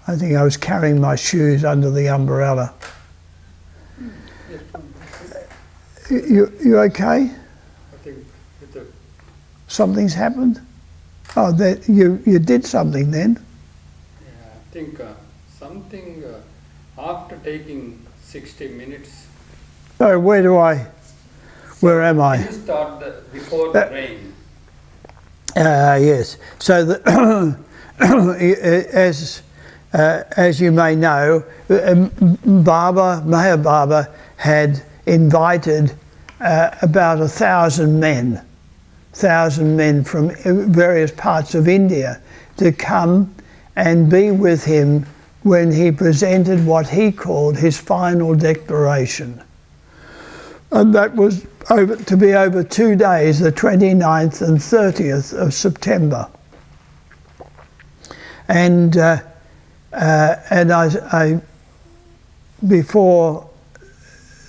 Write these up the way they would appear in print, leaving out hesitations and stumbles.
I think I was carrying my shoes under the umbrella. You okay? I think something's happened. Oh, that you did something then. Yeah, I think something after taking 60 minutes. So where am I? You start before the rain. Yes. So as you may know, Mayor Baba had invited about 1,000 men from various parts of India to come and be with him when he presented what he called his final declaration. And that was to be over 2 days, the 29th and 30th of September. And I before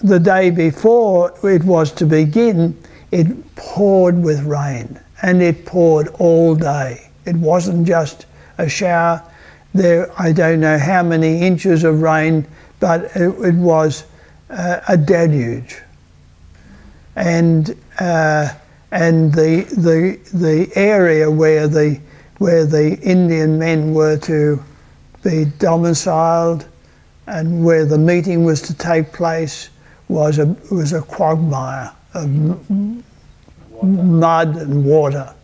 the day before it was to begin, it poured with rain, and it poured all day. It wasn't just a shower. I don't know how many inches of rain, but it was a deluge. And the area where the Indian men were to be domiciled and where the meeting was to take place was a quagmire of mud and water,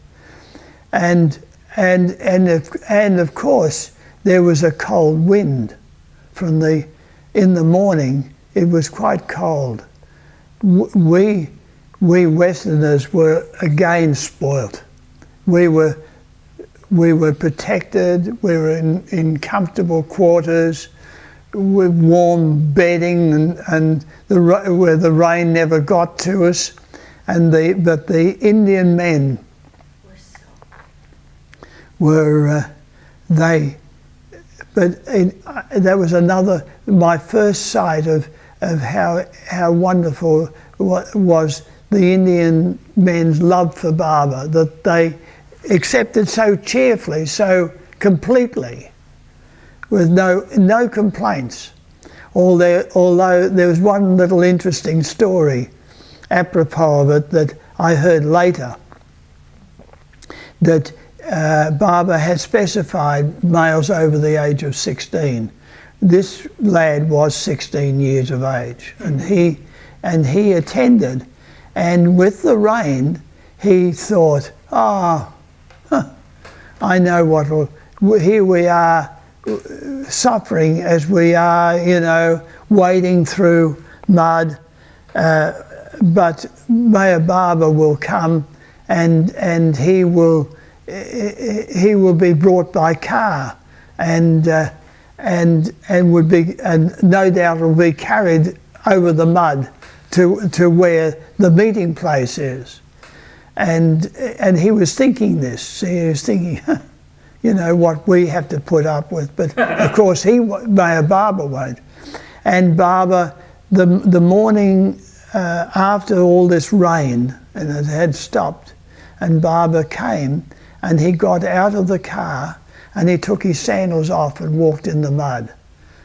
and of course there was a cold wind in the morning. It was quite cold. We Westerners were again spoilt. We were protected. We were in comfortable quarters with warm bedding and where the rain never got to us. But the Indian men that was my first sight of how wonderful was the Indian men's love for Baba, that they accepted so cheerfully, so completely, with no complaints. Although there was one little interesting story apropos of it that I heard later, that Baba had specified males over the age of 16. This lad was 16 years of age, and he attended, and with the rain he thought, I know here we are suffering as we are, wading through mud, but Mayor Baba will come and he will be brought by car and no doubt will be carried over the mud to where the meeting place is. And he was thinking this. He was thinking, what we have to put up with. But of course, Mayor Baba won't. And Baba, the morning after all this rain, and it had stopped, and Baba came, and he got out of the car, and he took his sandals off and walked in the mud.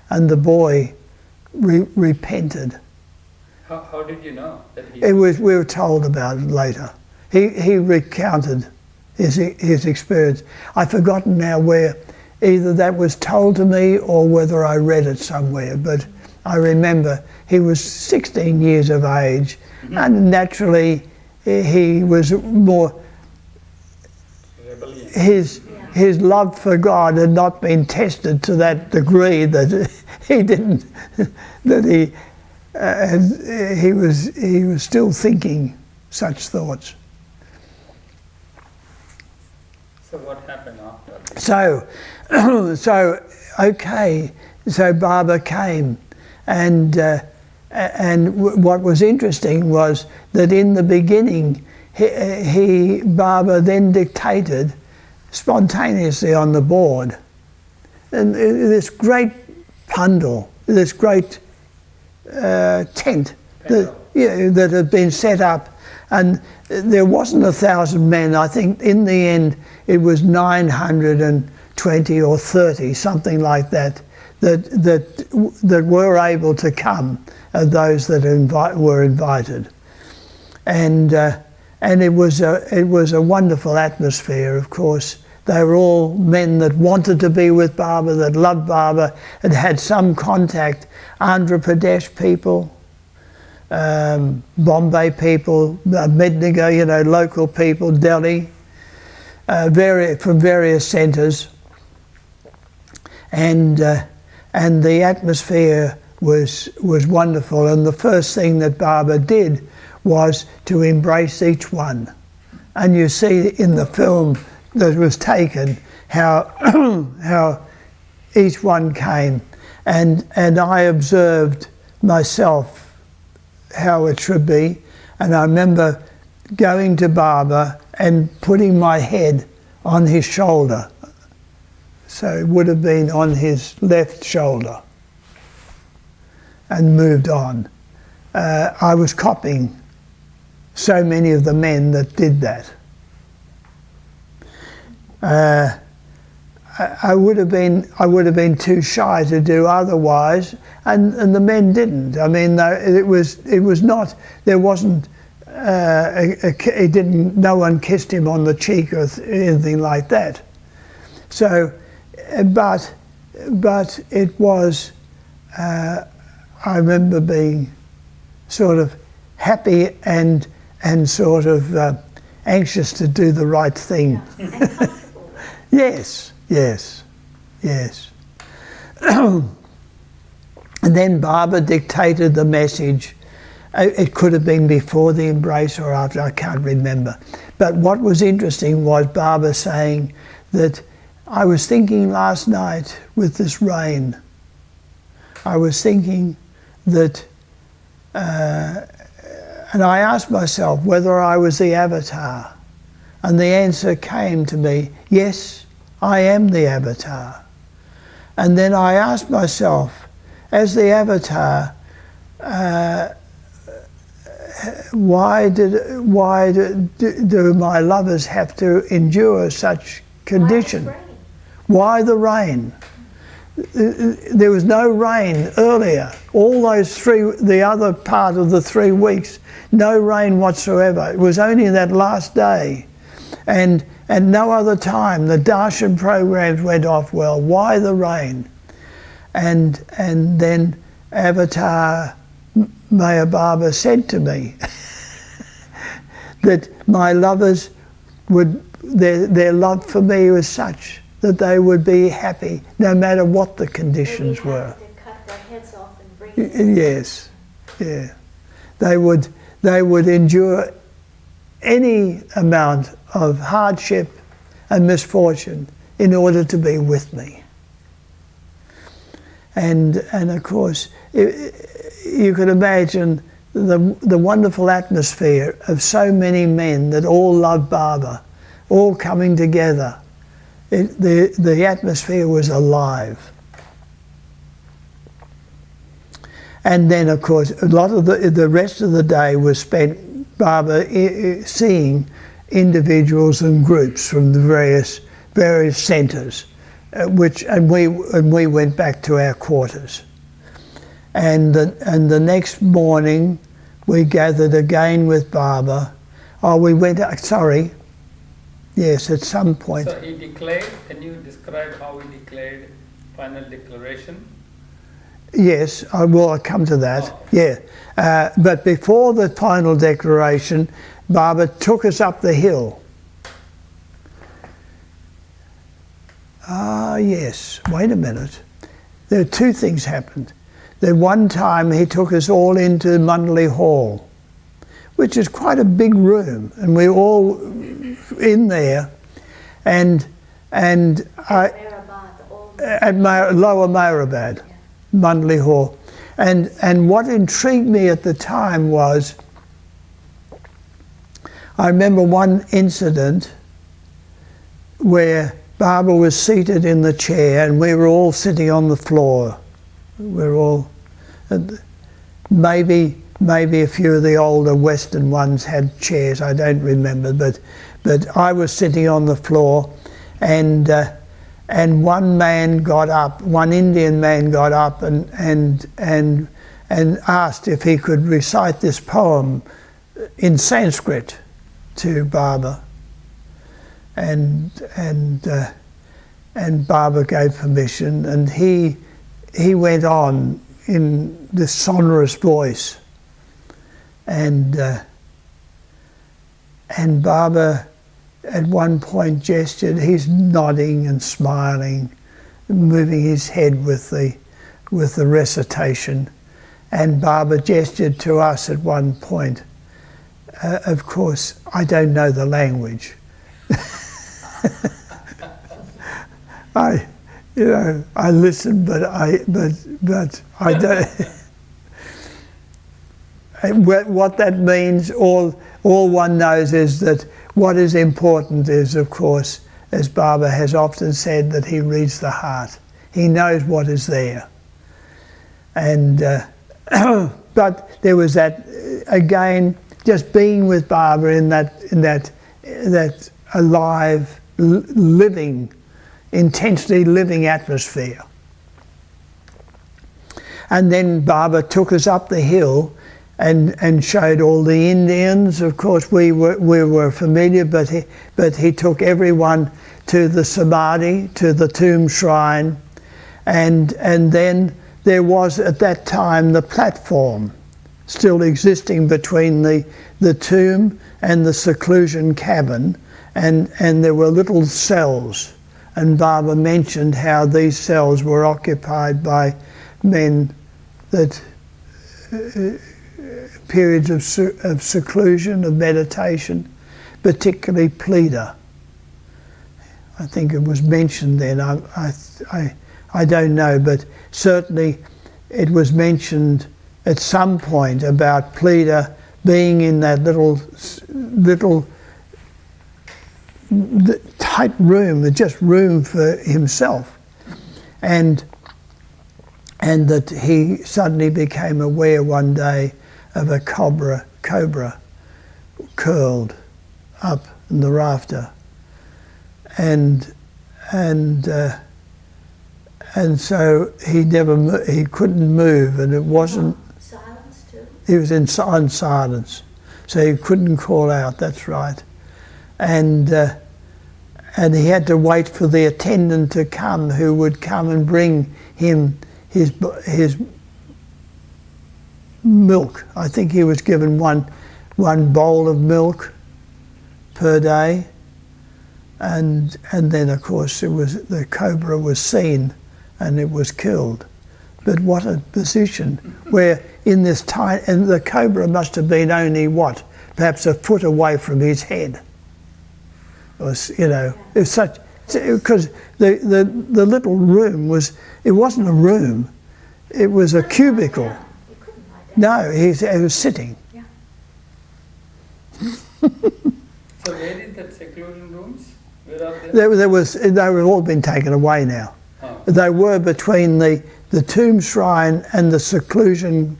And the boy repented. How did you know that he... We were told about it later. He recounted his experience. I've forgotten now where, either that was told to me or whether I read it somewhere, but I remember he was 16 years of age, and naturally he was more... His love for God had not been tested to that degree that he didn't, that he was still thinking such thoughts. So what happened after? So Baba came, and what was interesting was that in the beginning, Baba then dictated spontaneously on the board, and this great pandal, this great tent that had been set up, and there wasn't 1,000 men. I think in the end it was 900 20 or 30, something like that, that were able to come, those that were invited. And it was a wonderful atmosphere, of course. They were all men that wanted to be with Baba, that loved Baba, had had some contact. Andhra Pradesh people, Bombay people, Mednugor, local people, Delhi, from various centres. And the atmosphere was wonderful. And the first thing that Baba did was to embrace each one. And you see in the film that was taken how how each one came, and I observed myself how it should be. And I remember going to Baba and putting my head on his shoulder. So it would have been on his left shoulder, and moved on. I was copying so many of the men that did that. I would have been too shy to do otherwise, and the men didn't. I mean, it was not. There wasn't. It didn't. No one kissed him on the cheek or anything like that. So, but it was. I remember being sort of happy and sort of anxious to do the right thing. Yes. And then Baba dictated the message. It could have been before the embrace or after, I can't remember. But what was interesting was Baba saying that I was thinking last night with this rain, I was thinking that, and I asked myself whether I was the avatar. And the answer came to me, yes, I am the avatar. And then I asked myself, as the avatar, why do my lovers have to endure such condition? Why the rain? There was no rain earlier. All the other part of the 3 weeks, no rain whatsoever. It was only that last day. And no other time. The darshan programs went off well. Why the rain? And then Avatar Maya Baba said to me that my lovers their love for me was such that they would be happy no matter what the conditions were. To cut their heads off and bring them. Yes, yeah. They would endure any amount of hardship and misfortune in order to be with me. And of course, you could imagine the wonderful atmosphere of so many men that all love Baba, all coming together. The atmosphere was alive. And then, of course, a lot of the rest of the day was spent Baba seeing individuals and groups from the various centres, and we went back to our quarters. And the next morning we gathered again with Baba. Yes, at some point. So he declared, can you describe how he declared final declaration? Yes, I will come to that. Oh. Yeah. But before the final declaration, Baba took us up the hill. Yes, wait a minute. There are two things happened. The one time he took us all into Mandalay Hall, which is quite a big room, and we were all in there, and at Lower Mehrabad, Mandalay Hall. And what intrigued me at the time was, I remember one incident where Baba was seated in the chair and we were all sitting on the floor. We were all, maybe a few of the older Western ones had chairs, I don't remember, but I was sitting on the floor, and and one man got up, one Indian man got up and asked if he could recite this poem in Sanskrit to Baba, and Baba gave permission, and he went on in this sonorous voice, and Baba at one point gestured. He's nodding and smiling, moving his head with the recitation, and Baba gestured to us at one point. Of course, I don't know the language. I listen, but I don't. What that means, all one knows is that what is important is, of course, as Baba has often said, that he reads the heart. He knows what is there. And but there was that again, just being with Baba in that alive, living, intensely living atmosphere. And then Baba took us up the hill and showed all the Indians. Of course, we were familiar, but he took everyone to the Samadhi, to the tomb shrine, and then there was at that time the platform still existing between the tomb and the seclusion cabin, and there were little cells, and Baba mentioned how these cells were occupied by men that periods of seclusion, of meditation, particularly Pleda. I think it was mentioned then. I don't know, but certainly it was mentioned at some point about Pleda being in that little tight room, just room for himself, and that he suddenly became aware one day of a cobra curled up in the rafter, and so he couldn't move, and it wasn't. Silence too? He was in silence, so he couldn't call out. That's right, and he had to wait for the attendant to come, who would come and bring him his milk. I think he was given one bowl of milk per day, and then of course the cobra was seen and it was killed. But what a position, where in this time, and the cobra must have been only perhaps a foot away from his head. It was, it's such, because the little room it wasn't a room, it was a cubicle. You couldn't lie down. No, he was sitting. Yeah. So where is that seclusion rooms? Where are they? They were all been taken away now. Oh. They were between the tomb shrine and the seclusion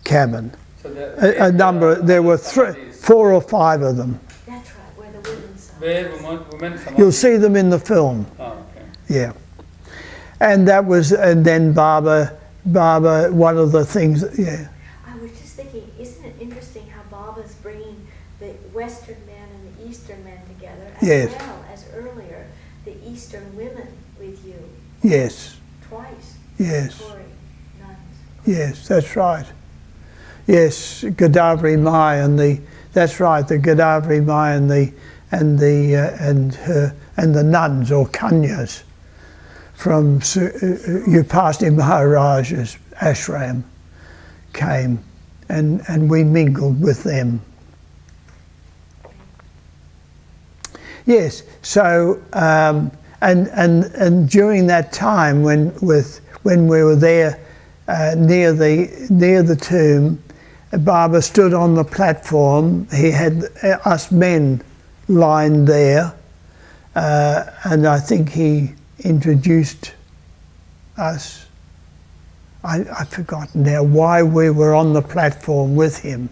cabin. So There were 4 or 5 of them. That's right, where the women's are. Where women You'll see them in the film. Oh, okay. Yeah. And then Baba, one of the things, yeah. I was just thinking, isn't it interesting how Baba's bringing the Western man and the Eastern man together, as Yes. well as earlier the Eastern women with you Yes, twice. yes, Tory nuns. yes, that's right. Yes, Godavari Mai that's right, the Godavari Mai and the nuns or kanyas from Upasni Maharaja's ashram came, and we mingled with them. Yes, so and during that time when we were there near the tomb, Baba stood on the platform. He had us men lined there, and I think he introduced us. I've forgotten now why we were on the platform with him.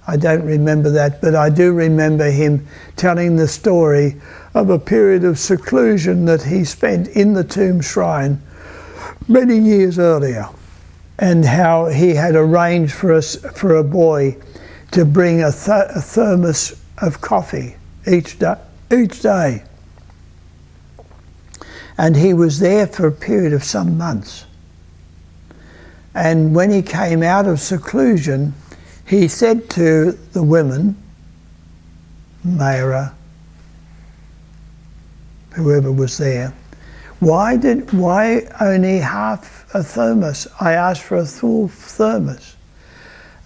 I don't remember that, but I do remember him telling the story of a period of seclusion that he spent in the tomb shrine many years earlier, and how he had arranged for a boy to bring a thermos of coffee each day. And he was there for a period of some months. And when he came out of seclusion, he said to the women, Mayra, whoever was there, why only half a thermos? I asked for a full thermos.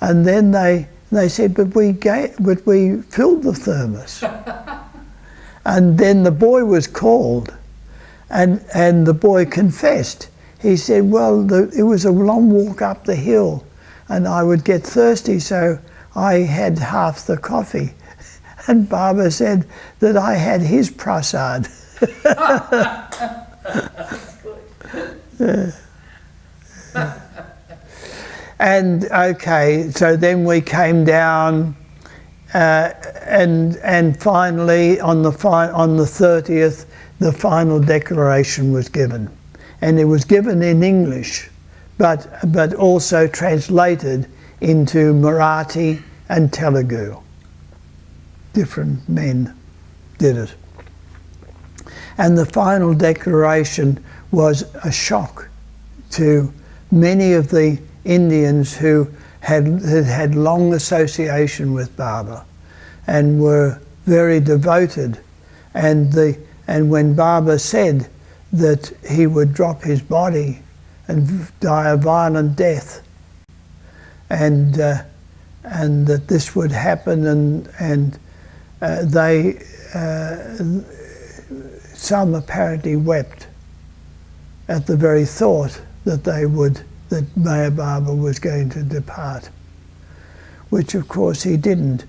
And then they said, but we filled the thermos. And then the boy was called, and the boy confessed. He said, well, it was a long walk up the hill, and I would get thirsty, so I had half the coffee. And Baba said that I had his prasad. And okay, so then we came down, and finally on the 30th, the final declaration was given, and it was given in English, but also translated into Marathi and Telugu. Different men did it. And the final declaration was a shock to many of the Indians who had long association with Baba and were very devoted. And when Baba said that he would drop his body and die a violent death, and that this would happen, and some apparently wept at the very thought that that Meher Baba was going to depart, which of course he didn't.